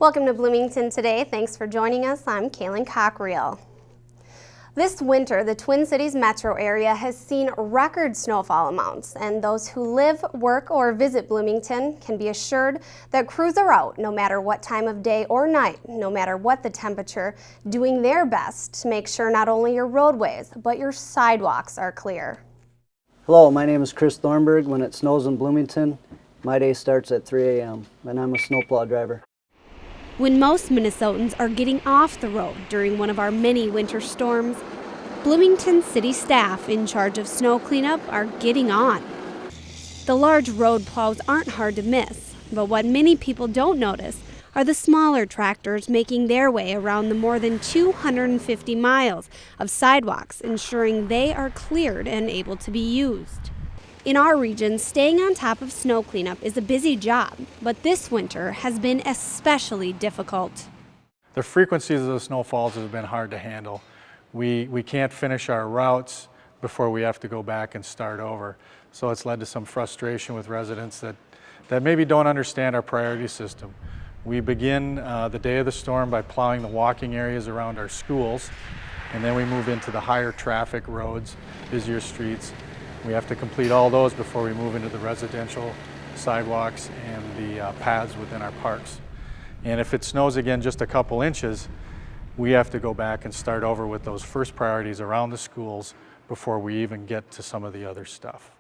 Welcome to Bloomington Today. Thanks for joining us. I'm Kaylin Cockrell. This winter, the Twin Cities metro area has seen record snowfall amounts, and those who live, work, or visit Bloomington can be assured that crews are out no matter what time of day or night, no matter what the temperature, doing their best to make sure not only your roadways, but your sidewalks are clear. Hello, my name is Chris Thornburg. When it snows in Bloomington, my day starts at 3 a.m. and I'm a snowplow driver. When most Minnesotans are getting off the road during one of our many winter storms, Bloomington city staff in charge of snow cleanup are getting on. The large road plows aren't hard to miss, but what many people don't notice are the smaller tractors making their way around the more than 250 miles of sidewalks, ensuring they are cleared and able to be used. In our region, staying on top of snow cleanup is a busy job, but this winter has been especially difficult. The frequencies of the snowfalls have been hard to handle. We can't finish our routes before we have to go back and start over. So it's led to some frustration with residents that maybe don't understand our priority system. We begin the day of the storm by plowing the walking areas around our schools, and then we move into the higher traffic roads, busier streets. We have to complete all those before we move into the residential sidewalks and the paths within our parks. And if it snows again just a couple inches, we have to go back and start over with those first priorities around the schools before we even get to some of the other stuff.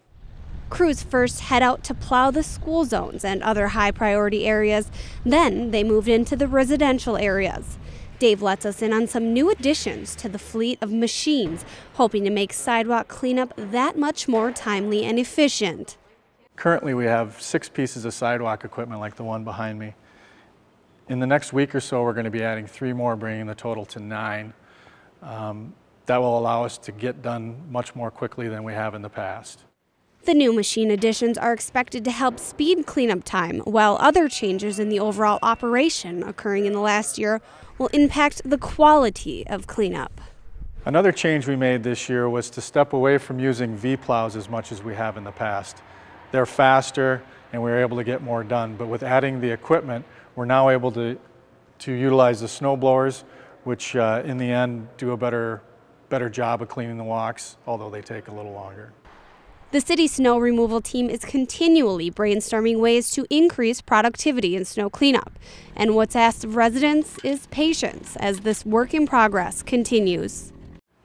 Crews first head out to plow the school zones and other high priority areas. Then they move into the residential areas. Dave lets us in on some new additions to the fleet of machines, hoping to make sidewalk cleanup that much more timely and efficient. Currently, we have 6 pieces of sidewalk equipment like the one behind me. In the next week or so, we're going to be adding 3 more, bringing the total to 9. That will allow us to get done much more quickly than we have in the past. The new machine additions are expected to help speed cleanup time, while other changes in the overall operation occurring in the last year will impact the quality of cleanup. Another change we made this year was to step away from using V-plows as much as we have in the past. They're faster and we're able to get more done, but with adding the equipment, we're now able to utilize the snow blowers, which in the end do a better job of cleaning the walks, although they take a little longer. The city snow removal team is continually brainstorming ways to increase productivity in snow cleanup. And what's asked of residents is patience as this work in progress continues.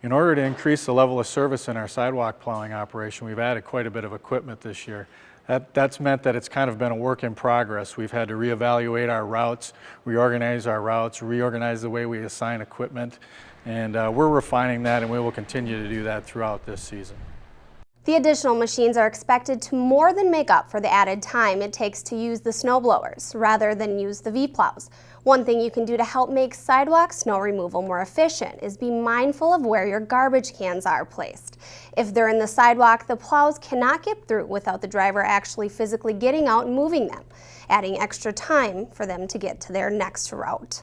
In order to increase the level of service in our sidewalk plowing operation, we've added quite a bit of equipment this year. That's meant that it's kind of been a work in progress. We've had to reevaluate our routes, reorganize the way we assign equipment, and we're refining that, and we will continue to do that throughout this season. The additional machines are expected to more than make up for the added time it takes to use the snow blowers rather than use the V-plows. One thing you can do to help make sidewalk snow removal more efficient is be mindful of where your garbage cans are placed. If they're in the sidewalk, the plows cannot get through without the driver actually physically getting out and moving them, adding extra time for them to get to their next route.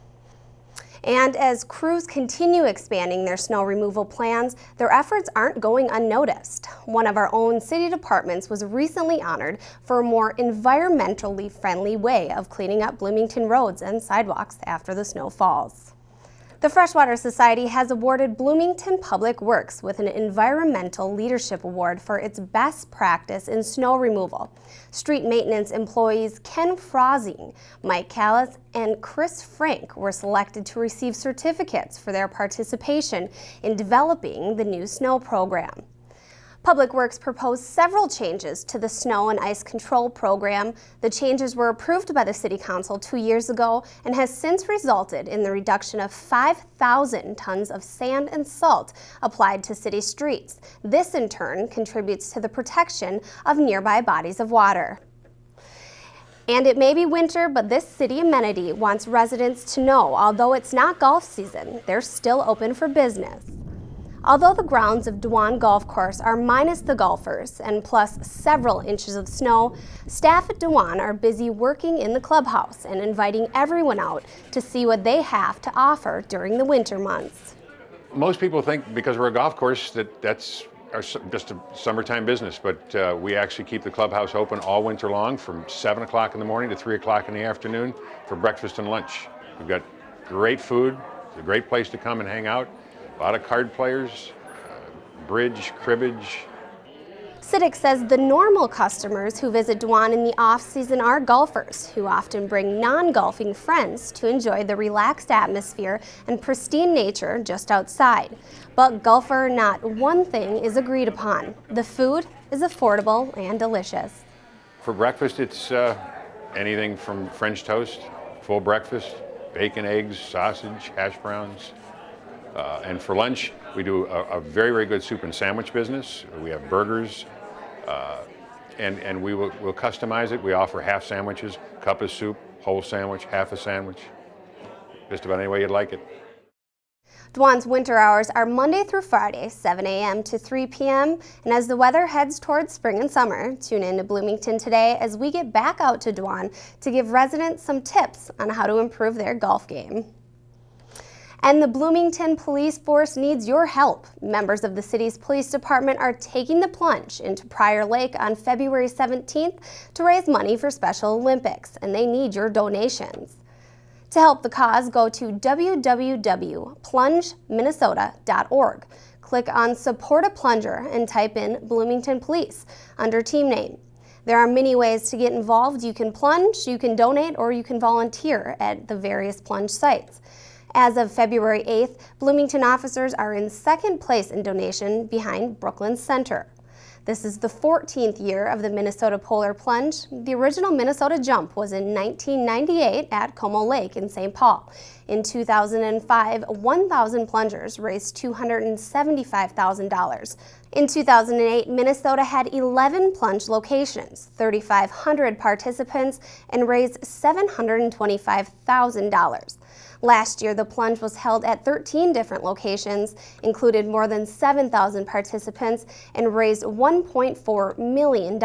And as crews continue expanding their snow removal plans, their efforts aren't going unnoticed. One of our own city departments was recently honored for a more environmentally friendly way of cleaning up Bloomington roads and sidewalks after the snow falls. The Freshwater Society has awarded Bloomington Public Works with an Environmental Leadership Award for its best practice in snow removal. Street maintenance employees Ken Frozing, Mike Callis, and Chris Frank were selected to receive certificates for their participation in developing the new snow program. Public Works proposed several changes to the snow and ice control program. The changes were approved by the City Council 2 years ago and has since resulted in the reduction of 5,000 tons of sand and salt applied to city streets. This in turn contributes to the protection of nearby bodies of water. And it may be winter, but this city amenity wants residents to know, although it's not golf season, they're still open for business. Although the grounds of Dewan Golf Course are minus the golfers and plus several inches of snow, staff at Dewan are busy working in the clubhouse and inviting everyone out to see what they have to offer during the winter months. Most people think because we're a golf course that's just a summertime business, but we actually keep the clubhouse open all winter long from 7 o'clock in the morning to 3 o'clock in the afternoon for breakfast and lunch. We've got great food. It's a great place to come and hang out. A lot of card players, bridge, cribbage. Siddick says the normal customers who visit Dwan in the off-season are golfers, who often bring non-golfing friends to enjoy the relaxed atmosphere and pristine nature just outside. But golfer, not one thing is agreed upon. The food is affordable and delicious. For breakfast, it's anything from French toast, full breakfast, bacon, eggs, sausage, hash browns. And for lunch, we do a very, very good soup and sandwich business. We have burgers, and we'll customize it. We offer half sandwiches, cup of soup, whole sandwich, half a sandwich, just about any way you'd like it. Dwan's winter hours are Monday through Friday, 7 a.m. to 3 p.m. And as the weather heads towards spring and summer, tune in to Bloomington Today as we get back out to Dwan to give residents some tips on how to improve their golf game. And the Bloomington Police Force needs your help. Members of the city's police department are taking the plunge into Prior Lake on February 17th to raise money for Special Olympics, and they need your donations. To help the cause, go to www.plungeminnesota.org. Click on Support a Plunger and type in Bloomington Police under team name. There are many ways to get involved. You can plunge, you can donate, or you can volunteer at the various plunge sites. As of February 8th, Bloomington officers are in second place in donation behind Brooklyn Center. This is the 14th year of the Minnesota Polar Plunge. The original Minnesota Jump was in 1998 at Como Lake in St. Paul. In 2005, 1,000 plungers raised $275,000. In 2008, Minnesota had 11 plunge locations, 3,500 participants, and raised $725,000. Last year, the plunge was held at 13 different locations, included more than 7,000 participants, and raised $1.4 million.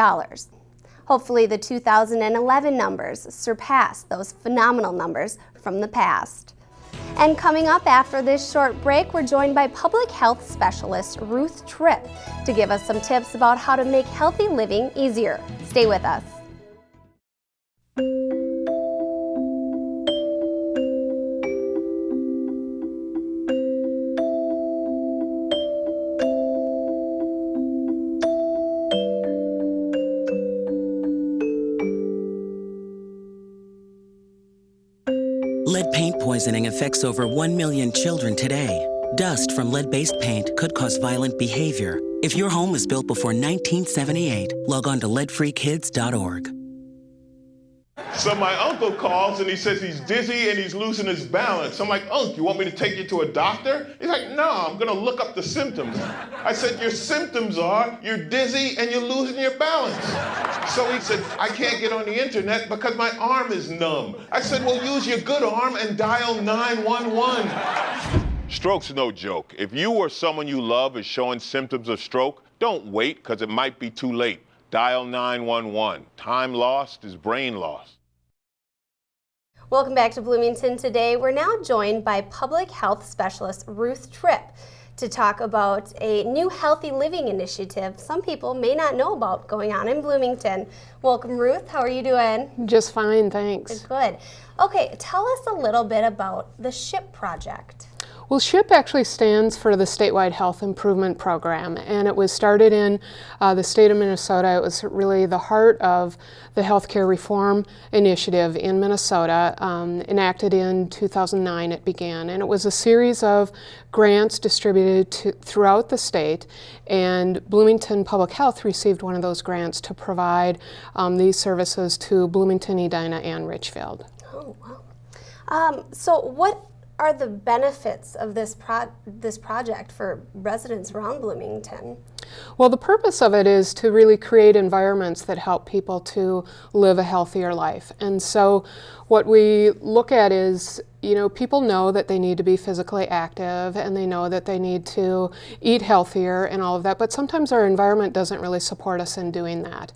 Hopefully, the 2011 numbers surpass those phenomenal numbers from the past. And coming up after this short break, we're joined by public health specialist Ruth Tripp to give us some tips about how to make healthy living easier. Stay with us. Lead paint poisoning affects over 1 million children today. Dust from lead-based paint could cause violent behavior. If your home was built before 1978, log on to leadfreekids.org. So my uncle calls and he says he's dizzy and he's losing his balance. I'm like, Unc, you want me to take you to a doctor? He's like, no, I'm gonna look up the symptoms. I said, your symptoms are you're dizzy and you're losing your balance. So he said, I can't get on the internet because my arm is numb. I said, well, use your good arm and dial 911. Stroke's no joke. If you or someone you love is showing symptoms of stroke, don't wait because it might be too late. Dial 911. Time lost is brain lost. Welcome back to Bloomington Today. We're now joined by public health specialist Ruth Tripp to talk about a new healthy living initiative some people may not know about going on in Bloomington. Welcome, Ruth. How are you doing? Just fine, thanks. Good. Okay, tell us a little bit about the SHIP project. Well, SHIP actually stands for the Statewide Health Improvement Program, and it was started in the state of Minnesota. It was really the heart of the healthcare reform initiative in Minnesota, enacted in 2009 it began. And it was a series of grants distributed throughout the state, and Bloomington Public Health received one of those grants to provide these services to Bloomington, Edina, and Richfield. Oh, wow. So what are the benefits of this project for residents around Bloomington? Well, the purpose of it is to really create environments that help people to live a healthier life. And so what we look at is, you know, people know that they need to be physically active and they know that they need to eat healthier and all of that, but sometimes our environment doesn't really support us in doing that.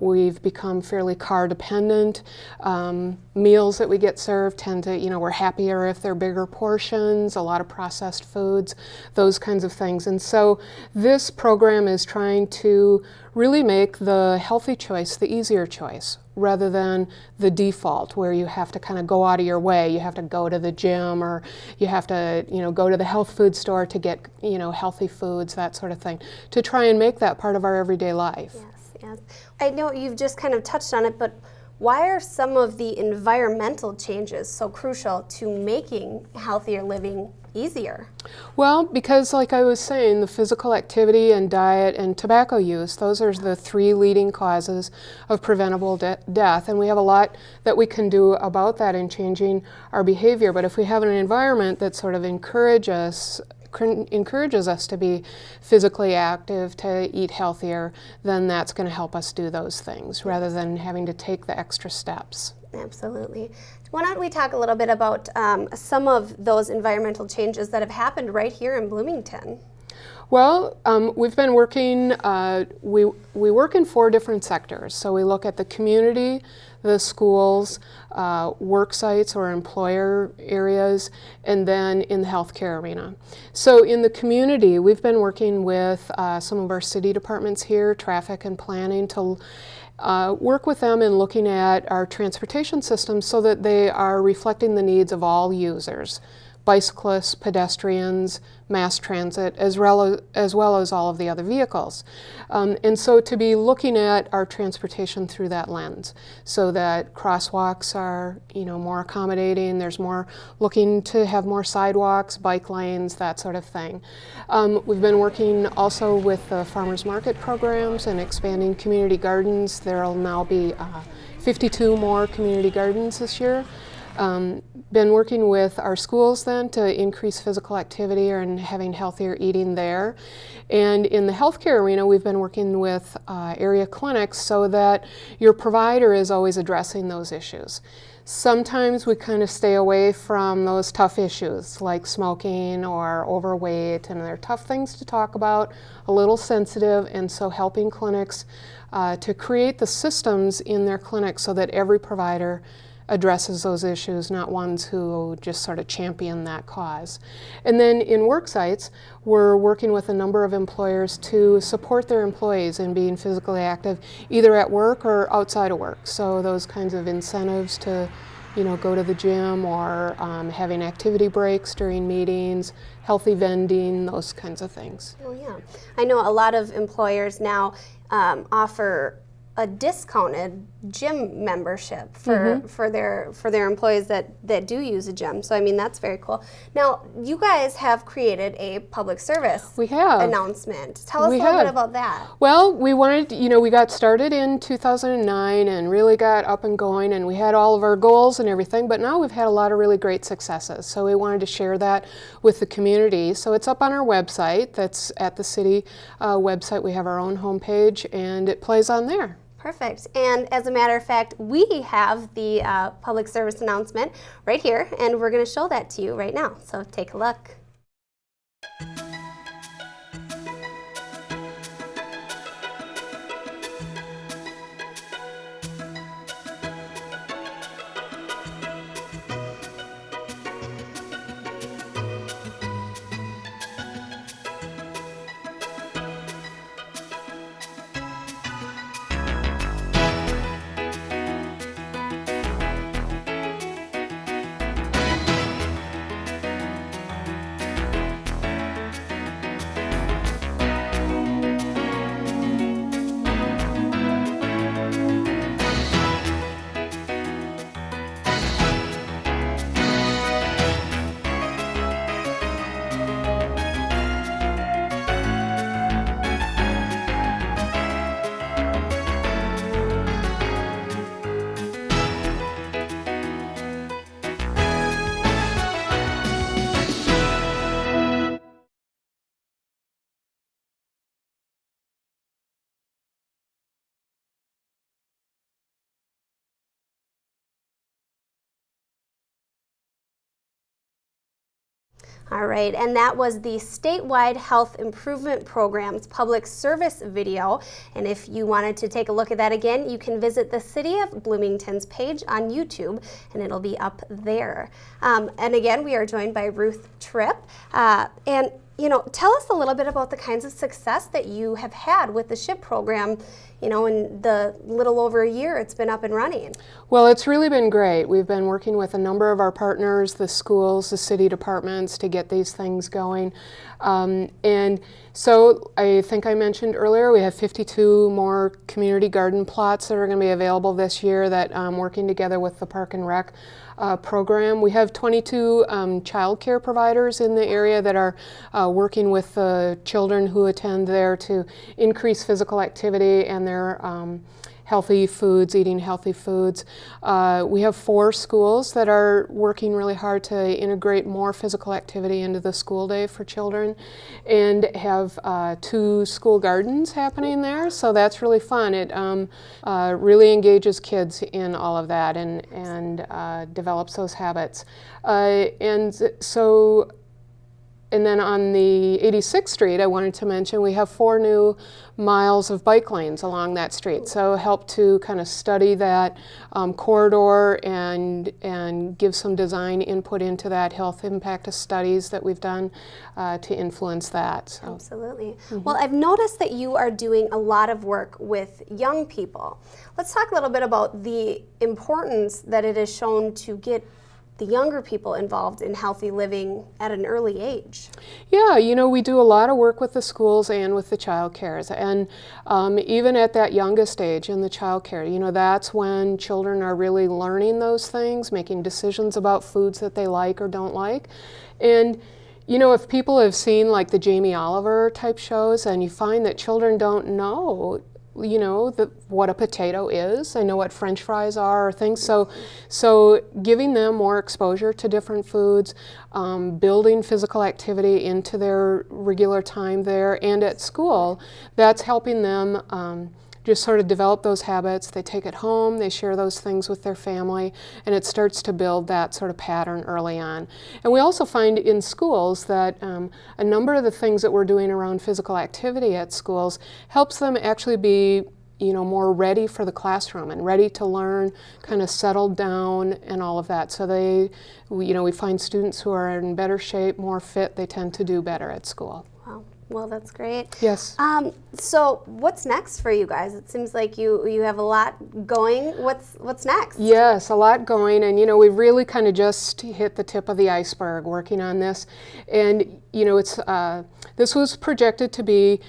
We've become fairly car dependent. Meals that we get served tend to, you know, we're happier if they're bigger portions, a lot of processed foods, those kinds of things. And so this program is trying to really make the healthy choice the easier choice, rather than the default where you have to kind of go out of your way. You have to go to the gym, or you have to, go to the health food store to get, healthy foods, that sort of thing, to try and make that part of our everyday life. Yes, yes. I know you've just kind of touched on it, but why are some of the environmental changes so crucial to making healthier living easier? Well, because like I was saying, the physical activity and diet and tobacco use, those are the three leading causes of preventable death, and we have a lot that we can do about that in changing our behavior. But if we have an environment that sort of encourages us to be physically active, to eat healthier, then that's going to help us do those things rather than having to take the extra steps. Absolutely. Why don't we talk a little bit about some of those environmental changes that have happened right here in Bloomington? Well, we've been working, we work in 4 different sectors. So we look at the community, the schools, work sites or employer areas, and then in the healthcare arena. So in the community, we've been working with some of our city departments here, traffic and planning, to work with them in looking at our transportation systems so that they are reflecting the needs of all users, bicyclists, pedestrians, mass transit, as well as all of the other vehicles. And so to be looking at our transportation through that lens, so that crosswalks are, more accommodating, there's more looking to have more sidewalks, bike lanes, that sort of thing. We've been working also with the farmers market programs and expanding community gardens. There will now be 52 more community gardens this year. Been working with our schools then to increase physical activity and having healthier eating there. And in the healthcare arena, we've been working with area clinics so that your provider is always addressing those issues. Sometimes we kind of stay away from those tough issues like smoking or overweight, and they're tough things to talk about, a little sensitive, and so helping clinics to create the systems in their clinics so that every provider addresses those issues, not ones who just sort of champion that cause. And then in work sites, we're working with a number of employers to support their employees in being physically active, either at work or outside of work. So those kinds of incentives to, go to the gym, or having activity breaks during meetings, healthy vending, those kinds of things. Oh yeah, I know a lot of employers now offer a discounted gym membership for their employees that do use a gym. So I mean, that's very cool. Now, you guys have created a public service announcement. Tell us a little bit about that. Well, we wanted, we got started in 2009 and really got up and going, and we had all of our goals and everything, but now we've had a lot of really great successes. So we wanted to share that with the community. So it's up on our website. That's at the city website. We have our own homepage, and it plays on there. Perfect. And as a matter of fact, we have the public service announcement right here, and we're going to show that to you right now. So take a look. All right, and that was the statewide health improvement program's public service video. And if you wanted to take a look at that again, you can visit the City of Bloomington's page on YouTube, and it'll be up there. And again, we are joined by Ruth Tripp. And tell us a little bit about the kinds of success that you have had with the SHIP program, in the little over a year it's been up and running. Well, it's really been great. We've been working with a number of our partners, the schools, the city departments, to get these things going. And so I think I mentioned earlier, we have 52 more community garden plots that are going to be available this year that I'm working together with the Park and Rec program. We have 22 child care providers in the area that are working with the children who attend there to increase physical activity and their healthy foods, eating healthy foods. We have 4 schools that are working really hard to integrate more physical activity into the school day for children, and have 2 school gardens happening there, so that's really fun. It really engages kids in all of that and develops those habits. And then on the 86th Street, I wanted to mention, we have 4 new miles of bike lanes along that street. So help to kind of study that corridor and give some design input into that, health impact of studies that we've done to influence that. So. Absolutely. Well, I've noticed that you are doing a lot of work with young people. Let's talk a little bit about the importance that it has shown to get the younger people involved in healthy living at an early age. Yeah, we do a lot of work with the schools and with the child cares, and even at that youngest age in the child care, that's when children are really learning those things, making decisions about foods that they like or don't like. And if people have seen like the Jamie Oliver type shows, and you find that children don't know what a potato is. They know what French fries are or things. So giving them more exposure to different foods, building physical activity into their regular time there and at school, that's helping them just sort of develop those habits. They take it home, they share those things with their family, and it starts to build that sort of pattern early on. And we also find in schools that a number of the things that we're doing around physical activity at schools helps them actually be more ready for the classroom and ready to learn, kind of settled down and all of that. So we find students who are in better shape, more fit, they tend to do better at school. Wow. Well, that's great. Yes. So what's next for you guys? It seems like you have a lot going. What's next? Yes, a lot going, and we've really kind of just hit the tip of the iceberg working on this. And it's this was projected to be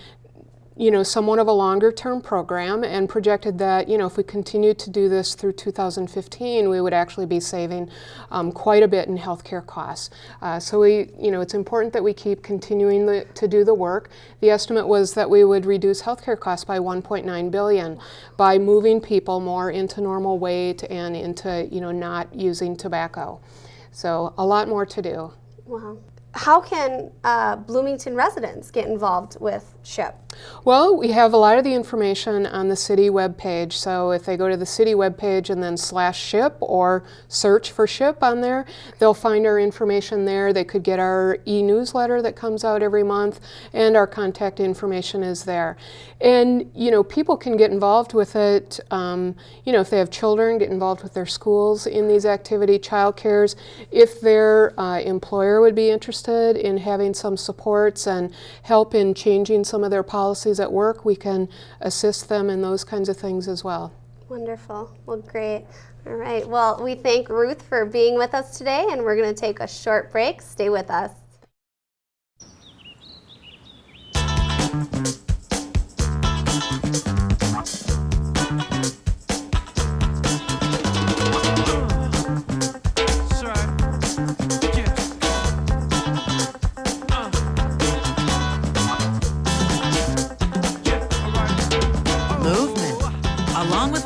somewhat of a longer term program, and projected that, if we continued to do this through 2015, we would actually be saving quite a bit in healthcare costs. So it's important that we keep continuing to do the work. The estimate was that we would reduce healthcare costs by $1.9 billion by moving people more into normal weight and into, not using tobacco. So a lot more to do. Wow. How can Bloomington residents get involved with SHIP? Well, we have a lot of the information on the city webpage. So if they go to the city webpage and then /SHIP or search for SHIP on there, they'll find our information there. They could get our e-newsletter that comes out every month, and our contact information is there. And people can get involved with it. If they have children, get involved with their schools in these activity, child cares. If their employer would be interested in having some supports and help in changing some of their policies at work, we can assist them in those kinds of things as well. Wonderful. Well, great. All right. Well, we thank Ruth for being with us today, and we're going to take a short break. Stay with us.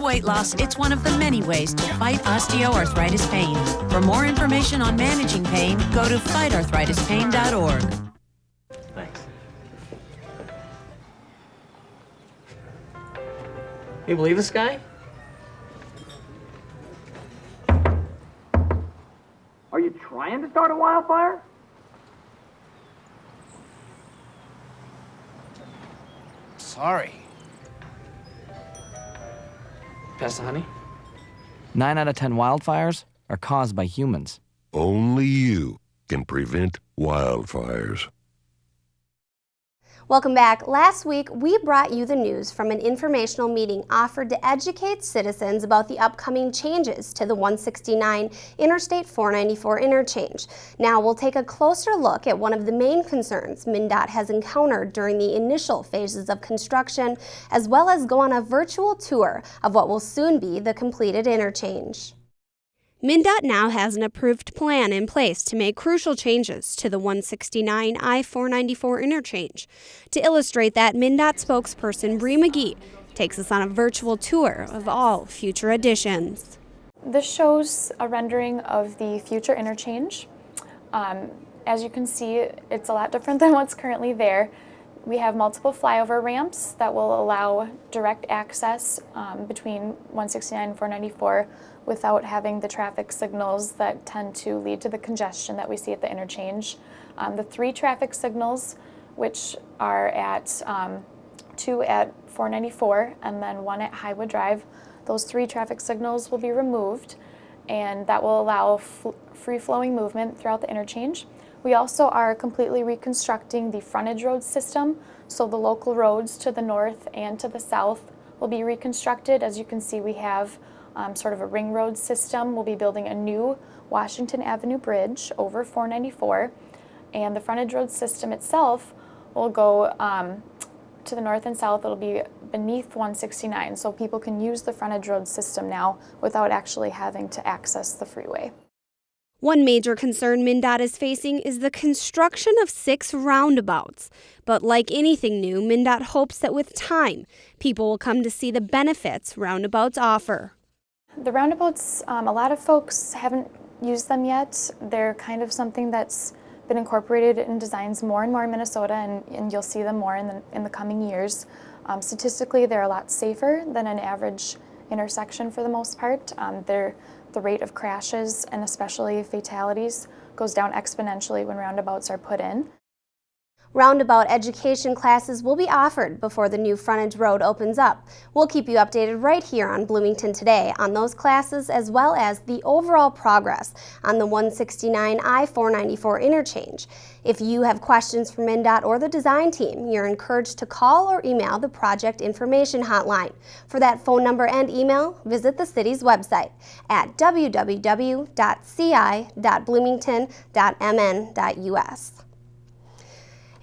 Weight loss, it's one of the many ways to fight osteoarthritis pain. For more information on managing pain, go to fightarthritispain.org. Thanks. You believe this guy? Are you trying to start a wildfire? Sorry. Pass the honey? 9 out of 10 wildfires are caused by humans. Only you can prevent wildfires. Welcome back. Last week, we brought you the news from an informational meeting offered to educate citizens about the upcoming changes to the 169 Interstate 494 interchange. Now we'll take a closer look at one of the main concerns MnDOT has encountered during the initial phases of construction, as well as go on a virtual tour of what will soon be the completed interchange. MnDOT now has an approved plan in place to make crucial changes to the 169 I-494 interchange. To illustrate that, MnDOT spokesperson Bree McGee takes us on a virtual tour of all future additions. This shows a rendering of the future interchange. As you can see, it's a lot different than what's currently there. We have multiple flyover ramps that will allow direct access between 169 and 494 without having the traffic signals that tend to lead to the congestion that we see at the interchange. The 3 traffic signals, which are at 2 at 494 and then 1 at Highwood Drive, those 3 traffic signals will be removed, and that will allow free-flowing movement throughout the interchange. We also are completely reconstructing the frontage road system, so the local roads to the north and to the south will be reconstructed. As you can see, we have sort of a ring road system. We'll be building a new Washington Avenue bridge over 494, and the frontage road system itself will go to the north and south. It'll be beneath 169, so people can use the frontage road system now without actually having to access the freeway. One major concern MnDOT is facing is the construction of 6 roundabouts. But like anything new, MnDOT hopes that with time, people will come to see the benefits roundabouts offer. The roundabouts, a lot of folks haven't used them yet. They're kind of something that's been incorporated in designs more and more in Minnesota, and you'll see them more in the coming years. Statistically, they're a lot safer than an average intersection for the most part. The rate of crashes and especially fatalities goes down exponentially when roundabouts are put in. Roundabout education classes will be offered before the new frontage road opens up. We'll keep you updated right here on Bloomington Today on those classes, as well as the overall progress on the 169 I-494 interchange. If you have questions for MnDOT or the design team, you're encouraged to call or email the project information hotline. For that phone number and email, visit the city's website at www.ci.bloomington.mn.us.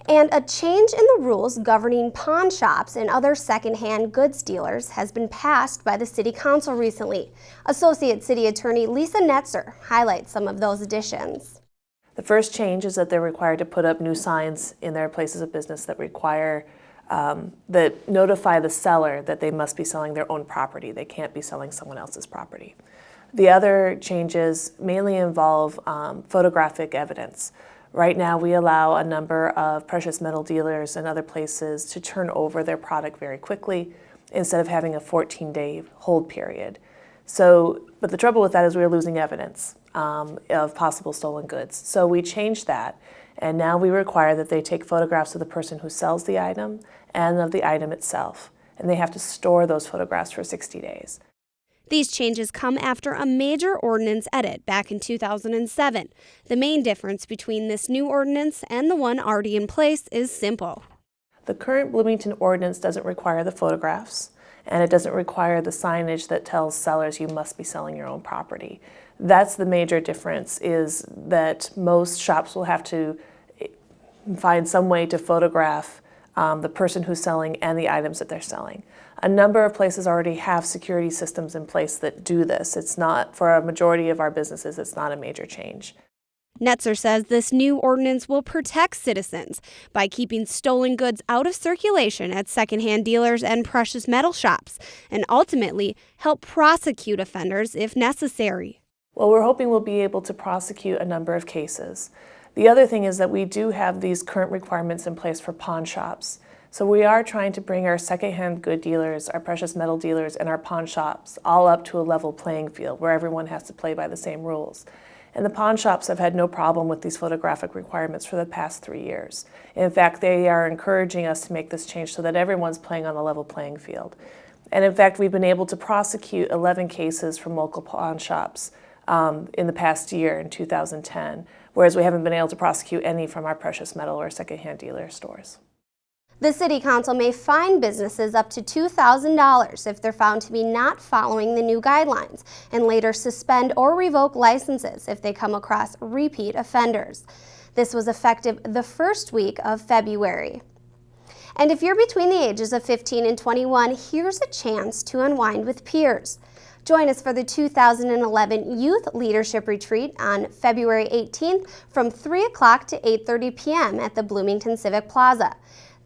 And a change in the rules governing pawn shops and other secondhand goods dealers has been passed by the City Council recently. Associate City Attorney Lisa Netzer highlights some of those additions. The first change is that they're required to put up new signs in their places of business that require, that notify the seller that they must be selling their own property. They can't be selling someone else's property. The other changes mainly involve photographic evidence. Right now, we allow a number of precious metal dealers and other places to turn over their product very quickly instead of having a 14-day hold period. But the trouble with that is we're losing evidence of possible stolen goods. So we changed that, and now we require that they take photographs of the person who sells the item and of the item itself, and they have to store those photographs for 60 days. These changes come after a major ordinance edit back in 2007. The main difference between this new ordinance and the one already in place is simple. The current Bloomington ordinance doesn't require the photographs, and it doesn't require the signage that tells sellers you must be selling your own property. That's the major difference, is that most shops will have to find some way to photograph the person who's selling and the items that they're selling. A number of places already have security systems in place that do this. It's not, for a majority of our businesses, it's not a major change. Netzer says this new ordinance will protect citizens by keeping stolen goods out of circulation at secondhand dealers and precious metal shops, and ultimately help prosecute offenders if necessary. Well, we're hoping we'll be able to prosecute a number of cases. The other thing is that we do have these current requirements in place for pawn shops. So we are trying to bring our secondhand good dealers, our precious metal dealers, and our pawn shops all up to a level playing field where everyone has to play by the same rules. And the pawn shops have had no problem with these photographic requirements for the past 3 years. In fact, they are encouraging us to make this change so that everyone's playing on a level playing field. And in fact, we've been able to prosecute 11 cases from local pawn shops in the past year, in 2010, whereas we haven't been able to prosecute any from our precious metal or secondhand dealer stores. The City Council may fine businesses up to $2,000 if they're found to be not following the new guidelines, and later suspend or revoke licenses if they come across repeat offenders. This was effective the first week of February. And if you're between the ages of 15 and 21, here's a chance to unwind with peers. Join us for the 2011 Youth Leadership Retreat on February 18th from 3 o'clock to 8:30 p.m. at the Bloomington Civic Plaza.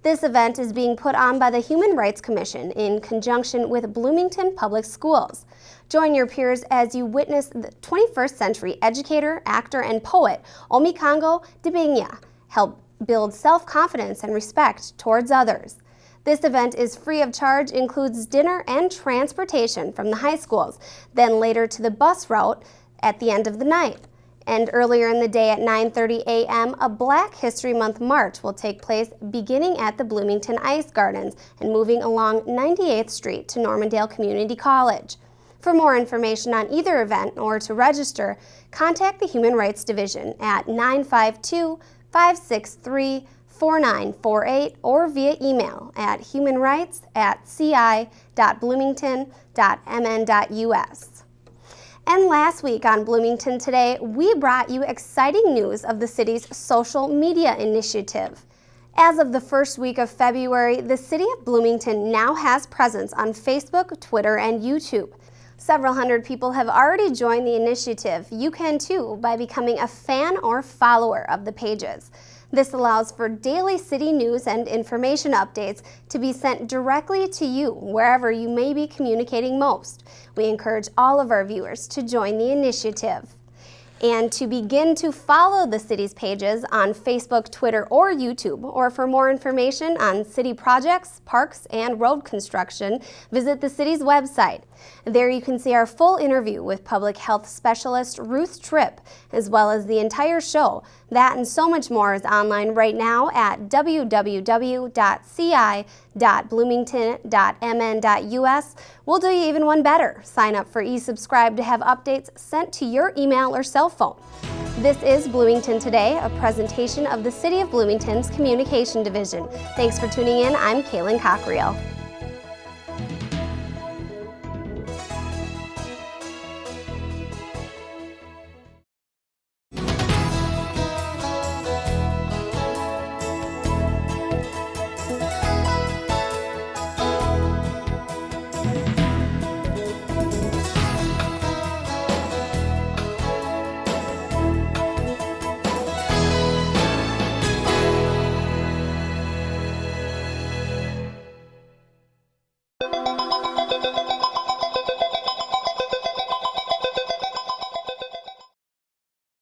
This event is being put on by the Human Rights Commission in conjunction with Bloomington Public Schools. Join your peers as you witness the 21st century educator, actor, and poet Omikango Dibenya help build self-confidence and respect towards others. This event is free of charge, includes dinner and transportation from the high schools, then later to the bus route at the end of the night. And earlier in the day at 9:30 a.m., a Black History Month march will take place beginning at the Bloomington Ice Gardens and moving along 98th Street to Normandale Community College. For more information on either event or to register, contact the Human Rights Division at 952-563-4948 or via email at humanrights@ci.bloomington.mn.us. And last week on Bloomington Today, we brought you exciting news of the city's social media initiative. As of the first week of February, the City of Bloomington now has presence on Facebook, Twitter, and YouTube. Several hundred people have already joined the initiative. You can too by becoming a fan or follower of the pages. This allows for daily city news and information updates to be sent directly to you wherever you may be communicating most. We encourage all of our viewers to join the initiative. And to begin to follow the city's pages on Facebook, Twitter, or YouTube, or for more information on city projects, parks, and road construction, visit the city's website. There you can see our full interview with public health specialist Ruth Tripp, as well as the entire show. That and so much more is online right now at www.ci.bloomington.mn.us. We'll do you even one better. Sign up for eSubscribe to have updates sent to your email or cell phone. This is Bloomington Today, a presentation of the City of Bloomington's Communication Division. Thanks for tuning in. I'm Kaylin Cockriel.